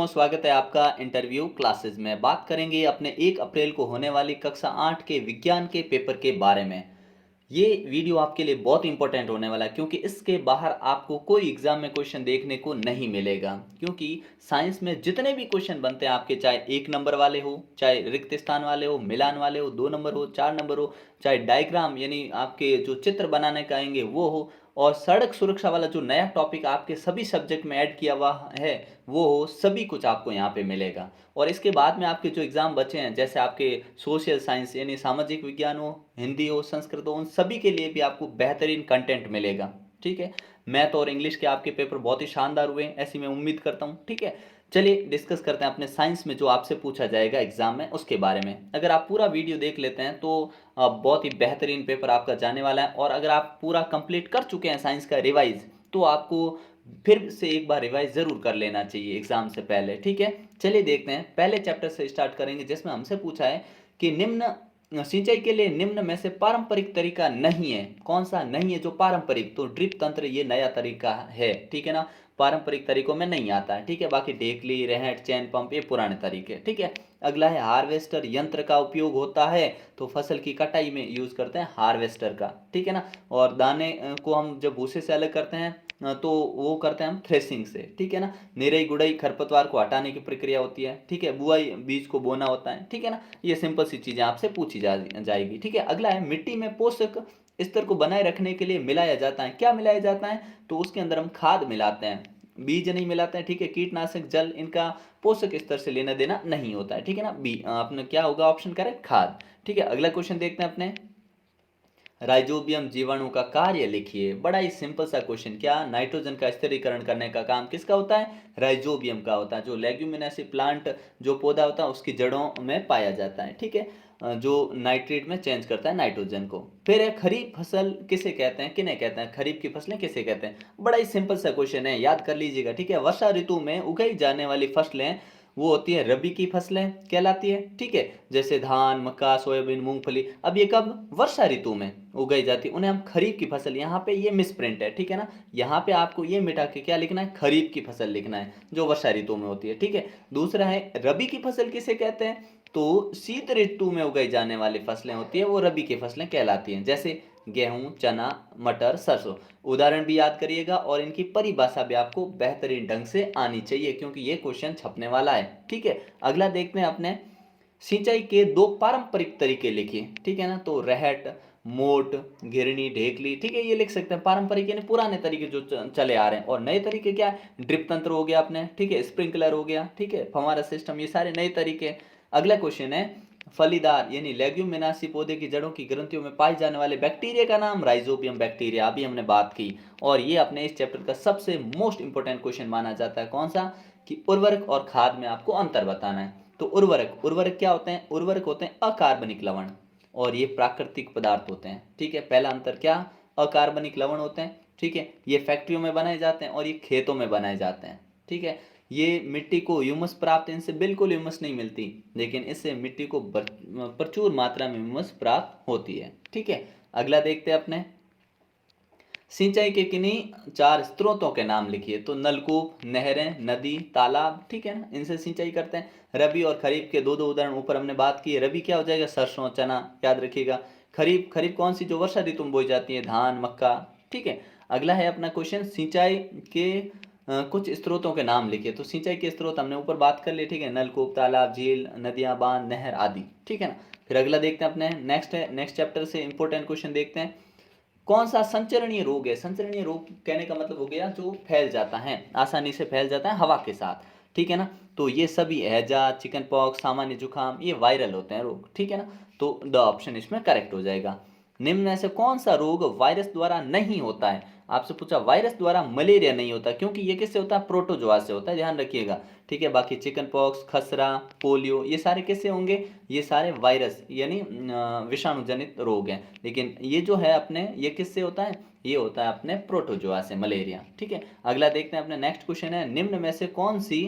दोस्तों, स्वागत है आपका इंटरव्यू क्लासेस में। बात करेंगे अपने 1 अप्रैल को होने वाली कक्षा 8 के विज्ञान के पेपर के बारे में। ये वीडियो आपके लिए बहुत इंपॉर्टेंट होने वाला है क्योंकि इसके बाहर आपको कोई एग्जाम में क्वेश्चन देखने को नहीं मिलेगा। क्योंकि साइंस में जितने भी क्वेश्चन बनते हैं आपके, चाहे 1 नंबर वाले हो, चाहे रिक्त स्थान वाले हो, मिलान वाले हो, 2 नंबर हो, 4 नंबर हो, चाहे डायग्राम यानी आपके जो चित्र बनाने का आएंगे वो हो, और सड़क सुरक्षा वाला जो नया टॉपिक आपके सभी सब्जेक्ट में ऐड किया हुआ है वो हो, सभी कुछ आपको यहाँ पे मिलेगा। और इसके बाद में आपके जो एग्ज़ाम बचे हैं, जैसे आपके सोशल साइंस यानी सामाजिक विज्ञान हो, हिंदी हो, संस्कृत हो, उन सभी के लिए भी आपको बेहतरीन कंटेंट मिलेगा। ठीक है, मैथ और इंग्लिश के आपके पेपर बहुत ही शानदार हुए, ऐसी मैं उम्मीद करता हूँ। ठीक है, चलिए डिस्कस करते हैं अपने साइंस में जो आपसे पूछा जाएगा एग्जाम में उसके बारे में। अगर आप पूरा वीडियो देख लेते हैं तो बहुत ही बेहतरीन पेपर आपका जाने वाला है। और अगर आप पूरा कंप्लीट कर चुके हैं साइंस का रिवाइज, तो आपको फिर से एक बार रिवाइज जरूर कर लेना चाहिए एग्जाम से पहले। ठीक है, चलिए देखते हैं। पहले चैप्टर से स्टार्ट करेंगे जिसमें हमसे पूछा है कि निम्न सिंचाई के लिए निम्न में से पारंपरिक तरीका नहीं है। कौन सा नहीं है जो पारंपरिक? तो ड्रिप तंत्र ये नया तरीका है। ठीक है ना, पारंपरिक तरीकों में नहीं आता है। ठीक है, बाकी ढेकली, रहट, चैन पंप ये पुराने तरीके। ठीक है, अगला है हार्वेस्टर यंत्र का उपयोग होता है, तो फसल की कटाई में यूज करते हैं हार्वेस्टर का। ठीक है ना, और दाने को हम जब भूसे से अलग करते हैं तो वो करते हैं हम थ्रेसिंग से। ठीक है ना, निराई गुड़ाई खरपतवार को हटाने की प्रक्रिया होती है। ठीक है, बुआई बीज को बोना होता है। ठीक है ना, ये सिंपल सी चीजें आपसे पूछी जाएगी। ठीक है, अगला है मिट्टी में पोषक स्तर को बनाए रखने के लिए मिलाया जाता है। क्या मिलाया जाता है? तो उसके अंदर हम खाद मिलाते हैं, बीज नहीं मिलाते हैं। ठीक है, कीटनाशक, जल, इनका पोषक स्तर से लेना देना नहीं होता है। ठीक है ना, बी अपने क्या होगा ऑप्शन करेक्ट, खाद। ठीक है, अगला क्वेश्चन देखते हैं अपने। राइजोबियम जीवाणु का कार्य लिखिए। बड़ा ही सिंपल सा क्वेश्चन। क्या नाइट्रोजन का स्थिरीकरण करने का काम किसका होता है? राइजोबियम का होता है, जो लेग्यूमिनेसी प्लांट जो पौधा होता है उसकी जड़ों में पाया जाता है। ठीक है, जो नाइट्रेट में चेंज करता है नाइट्रोजन को। फिर है खरीफ फसल किसे कहते हैं, किन्हें कहते हैं? खरीफ की फसलें किसे कहते हैं? बड़ा ही सिंपल सा क्वेश्चन है, याद कर लीजिएगा। ठीक है, वर्षा ऋतु में उगाई जाने वाली फसलें वो होती है रबी की फसलें कहलाती है। ठीक है, जैसे धान, मक्का, सोयाबीन, मूंगफली। अब ये कब? वर्षा ऋतु में उगाई जाती है, उन्हें हम खरीफ की फसल। यहाँ पे ये मिस प्रिंट है। ठीक है ना, यहाँ पे आपको ये मिटा के क्या लिखना है? खरीफ की फसल लिखना है, जो वर्षा ऋतु में होती है। ठीक है, दूसरा है रबी की फसल किसे कहते हैं? तो शीत ऋतु में उगाई जाने वाली फसलें होती है वो रबी की फसलें कहलाती हैं, जैसे गेहूं, चना, मटर, सरसों। उदाहरण भी याद करिएगा और इनकी परिभाषा भी आपको बेहतरीन ढंग से आनी चाहिए क्योंकि ये क्वेश्चन छपने वाला है। ठीक है, अगला देखते हैं अपने। सिंचाई के 2 पारंपरिक तरीके लिखिए। ठीक है ना, तो रहट, मोट, घिरनी, ढेकली। ठीक है, ये लिख सकते हैं। पारंपरिक यानी पुराने तरीके जो चले आ रहे हैं, और नए तरीके क्या है? ड्रिप तंत्र हो गया अपने। ठीक है, स्प्रिंकलर हो गया। ठीक है, फव्वारा सिस्टम, ये सारे नए तरीके। अगला क्वेश्चन है फलीदार यानी लेग्यूमिनासी पौधे की जड़ों की ग्रंथियों में पाए जाने वाले बैक्टीरिया का नाम? राइजोबियम बैक्टीरिया, अभी हमने बात की। और ये अपने इस चैप्टर का सबसे मोस्ट इंपोर्टेंट क्वेश्चन माना जाता है। कौन सा? कि उर्वरक और खाद में आपको अंतर बताना है। तो उर्वरक, उर्वरक क्या होते हैं? उर्वरक होते हैं अकार्बनिक लवण, और ये प्राकृतिक पदार्थ होते हैं। ठीक है, पहला अंतर क्या? अकार्बनिक लवण होते हैं। ठीक है, ये फैक्ट्रियों में बनाए जाते हैं और ये खेतों में बनाए जाते हैं। ठीक है, ये मिट्टी को ह्यूमस प्राप्त, इनसे बिल्कुल ह्यूमस नहीं मिलती, लेकिन इससे मिट्टी को प्रचुर मात्रा में ह्यूमस प्राप्त होती है। ठीक है, अगला देखते हैं अपने। सिंचाई के किन्हीं 4 स्रोतों के नाम लिखिए। तो नलकूप, नहरें, नदी, तालाब। ठीक है ना, इनसे सिंचाई करते हैं। रबी और खरीफ के दो दो उदाहरण ऊपर हमने बात की है। रबी क्या हो जाएगा? सरसों, चना, याद रखिएगा। खरीफ, खरीफ कौन सी? जो वर्षा ऋतु में बोई जाती है, धान, मक्का। ठीक है, अगला है अपना क्वेश्चन, सिंचाई के कुछ स्रोतों के नाम लिखिए। तो सिंचाई के स्रोत हमने ऊपर बात कर लिए। ठीक है, नलकूप, तालाब, झील, नदियां, बांध, नहर आदि। ठीक है ना, फिर अगला देखते हैं अपने। नेक्स्ट चैप्टर से इंपॉर्टेंट क्वेश्चन देखते हैं। कौन सा संचरणीय रोग है? संचरणीय रोग कहने का मतलब हो गया जो फैल जाता है, आसानी से फैल जाता है हवा के साथ। ठीक है ना, तो ये सभी हैजा, चिकन पॉक्स, सामान्य जुकाम, ये वायरल होते हैं रोग। ठीक है ना, तो द ऑप्शन इसमें करेक्ट हो जाएगा। निम्न में से कौन सा रोग वायरस द्वारा नहीं होता है? आपसे पूछा वायरस द्वारा मलेरिया नहीं होता, क्योंकि ये किससे होता है? प्रोटोजोआ से होता है, ध्यान रखिएगा। ठीक है, बाकी चिकन पॉक्स, खसरा, पोलियो, ये सारे किससे होंगे? ये सारे वायरस यानी विषाणु जनित रोग हैं। लेकिन ये जो है अपने, ये किससे होता है? ये होता है अपने प्रोटोजोआ से, मलेरिया। ठीक है, अगला देखते हैं अपने। नेक्स्ट क्वेश्चन है, निम्न में से कौन सी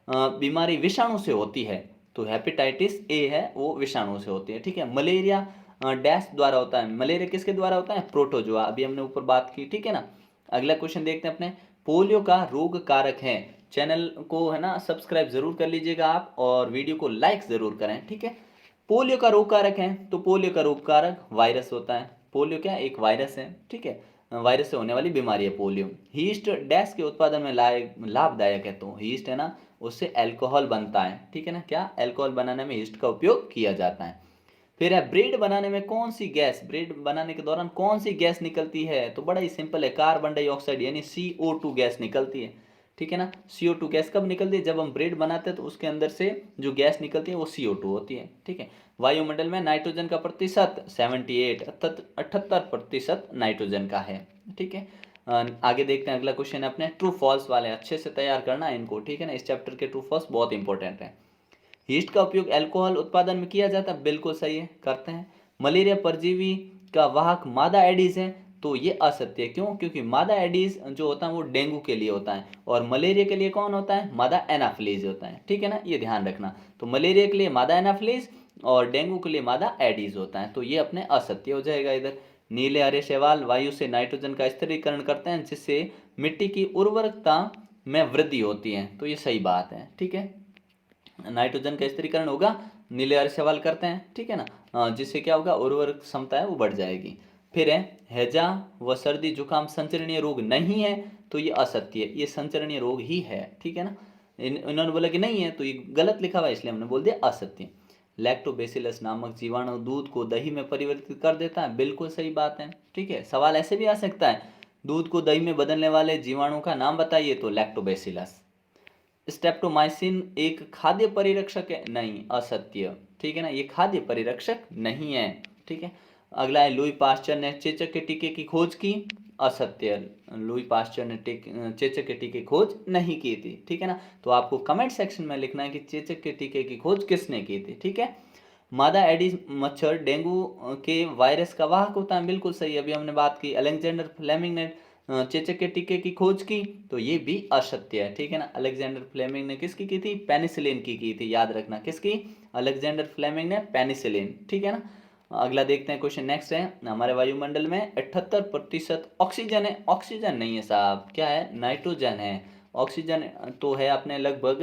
बीमारी विषाणु से होती है? तो हेपेटाइटिस ए है, वो विषाणु से होती है। ठीक है, मलेरिया डैश द्वारा होता है। मलेरिया किसके द्वारा होता है? प्रोटोजोआ, अभी हमने ऊपर बात की। ठीक है ना, अगला क्वेश्चन देखते हैं अपने। पोलियो का रोग कारक है चैनल को है ना सब्सक्राइब ज़रूर कर लीजिएगा आप, और वीडियो को लाइक ज़रूर करें, ठीक है। पोलियो का रोग कारक है, तो पोलियो का रोग कारक वायरस होता है। पोलियो क्या एक वायरस है, ठीक है, वायरस से होने वाली बीमारी है पोलियो। हीस्ट डैश के उत्पादन में लाभदायक है, तो हीस्ट है ना उससे अल्कोहल बनता है, ठीक है ना, क्या अल्कोहल बनाने में हीस्ट का उपयोग किया जाता है। फिर है ब्रेड बनाने में कौन सी गैस, ब्रेड बनाने के दौरान कौन सी गैस निकलती है, तो बड़ा ही सिंपल है, कार्बन डाइऑक्साइड यानी CO2 गैस निकलती है, ठीक है ना। CO2 गैस कब निकलती है, जब हम ब्रेड बनाते हैं तो उसके अंदर से जो गैस निकलती है वो CO2 होती है, ठीक है। वायुमंडल में नाइट्रोजन का प्रतिशत 78 नाइट्रोजन का है, ठीक है। आगे देखते हैं, अगला क्वेश्चन है अपने ट्रू फॉल्स वाले, अच्छे से तैयार करना है इनको, ठीक है ना, इस चैप्टर के ट्रू फॉल्स बहुत इंपॉर्टेंट है। यीस्ट का उपयोग अल्कोहल उत्पादन में किया जाता है, बिल्कुल सही है, करते हैं। मलेरिया परजीवी का वाहक मादा एडीज है, तो ये असत्य है, क्यों, क्योंकि मादा एडीज जो होता है वो डेंगू के लिए होता है, और मलेरिया के लिए कौन होता है, मादा एनाफिलीज होता है, ठीक है ना, ये ध्यान रखना। तो मलेरिया के लिए मादा एनाफिलीज और डेंगू के लिए मादा एडीज होता है, तो ये अपने असत्य हो जाएगा इधर। नीले हरे शैवाल वायु से नाइट्रोजन का स्थिरीकरण करते हैं, जिससे मिट्टी की उर्वरकता में वृद्धि होती है, तो ये सही बात है, ठीक है। नाइट्रोजन का स्थिरीकरण होगा, नीले हरे सवाल करते हैं, ठीक है ना, जिससे क्या होगा, उर्वरक क्षमता है वो बढ़ जाएगी। फिर है हैजा व सर्दी जुकाम संचरणीय रोग नहीं है, तो ये असत्य है, ये संचरणीय रोग ही है, ठीक है ना। इन्होंने बोला कि नहीं है, तो ये गलत लिखा हुआ है, इसलिए हमने बोल दिया असत्य। लैक्टोबैसिलस नामक जीवाणु दूध को दही में परिवर्तित कर देता है, बिल्कुल सही बात है, ठीक है। सवाल ऐसे भी आ सकता है, दूध को दही में बदलने वाले जीवाणु का नाम बताइए, तो लैक्टोबैसिलस। स्टेप्टोमाइसिन एक खाद्य परिरक्षक है, नहीं, असत्य, ठीक है ना, ये खाद्य परिरक्षक नहीं है, ठीक है। अगला है लुई पास्चर ने चेचक के टीके की खोज की, असत्य, लुई पास्चर ने चेचक के टीके की खोज नहीं की थी, ठीक है ना। तो आपको कमेंट सेक्शन में लिखना है कि चेचक के टीके की खोज किसने की थी, ठीक है। मादा एडिस मच्छर डेंगू के वायरस का वाहक होता है, बिल्कुल सही, अभी हमने बात की। अलेक्जेंडर फ्लेमिंग ने चेचक के टीके की खोज की, तो ये भी असत्य है, ठीक है ना। अलेक्जेंडर फ्लेमिंग ने किसकी की थी, पेनिसिलिन की थी, याद रखना, किसकी, अलेक्जेंडर फ्लेमिंग ने पेनिसिलिन, ठीक है ना। अगला देखते हैं क्वेश्चन, नेक्स्ट है, हमारे वायुमंडल में 78% ऑक्सीजन है, ऑक्सीजन नहीं है साहब, क्या है, नाइट्रोजन है। ऑक्सीजन तो है अपने लगभग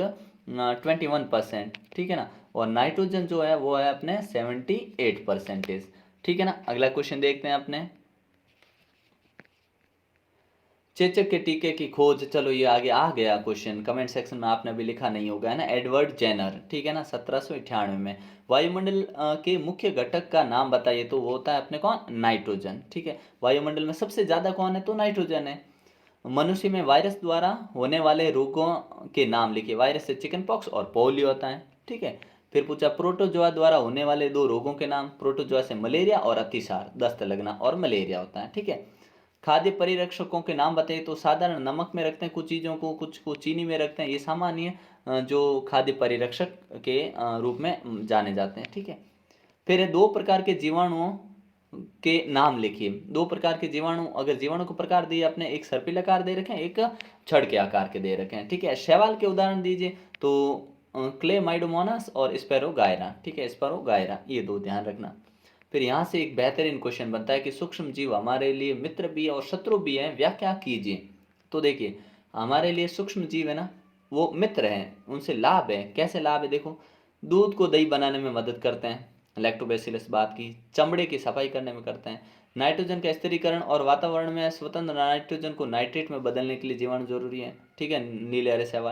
21%, ठीक है ना, और नाइट्रोजन जो है वो है अपने 78%, ठीक है ना। अगला क्वेश्चन देखते हैं अपने, चेचक के टीके की खोज, चलो ये आगे आ गया क्वेश्चन, कमेंट सेक्शन में आपने भी लिखा नहीं होगा, है ना, एडवर्ड जेनर, ठीक है ना, 1798 में। वायुमंडल के मुख्य घटक का नाम बताइए, तो वो होता है अपने कौन, नाइट्रोजन, ठीक है। वायुमंडल में सबसे ज्यादा कौन है, तो नाइट्रोजन है। मनुष्य में वायरस द्वारा होने वाले रोगों के नाम लिखिए, वायरस से चिकन पॉक्स और पोलियो होता है, ठीक है। फिर पूछा प्रोटोजोआ द्वारा होने वाले दो रोगों के नाम, प्रोटोजोआ से मलेरिया और अतिसार, दस्त लगना और मलेरिया होता है, ठीक है। खाद्य परिरक्षकों के नाम बताइए, तो साधारण नमक में रखते हैं कुछ चीज़ों को, कुछ को चीनी में रखते हैं, ये सामान्य जो खाद्य परिरक्षक के रूप में जाने जाते हैं, ठीक है। फिर है दो प्रकार के जीवाणुओं के नाम लिखिए, दो प्रकार के जीवाणु, अगर जीवाणु को प्रकार दिए अपने, एक सर्पिल आकार दे रखे हैं, एक छड़ के आकार के दे रखे हैं, ठीक है। शैवाल के उदाहरण दीजिए, तो क्लेमाइडोमोनास और स्पैरोगायरा, ठीक है, स्पैरोगायरा, ये दो ध्यान रखना। फिर यहाँ से एक बेहतरीन क्वेश्चन बनता है कि सूक्ष्म जीव हमारे लिए मित्र भी है और शत्रु भी है, व्याख्या कीजिए। तो देखिए, हमारे लिए सूक्ष्म जीव है ना वो मित्र हैं, उनसे लाभ है, कैसे लाभ है, देखो, दूध को दही बनाने में मदद करते हैं, लैक्टोबैसिलस बात की, चमड़े की सफाई करने में करते हैं, नाइट्रोजन का स्थिरीकरण और वातावरण में स्वतंत्र नाइट्रोजन को नाइट्रेट में बदलने के लिए जीवाणु जरूरी है, ठीक है, नीले हरे शैवाल,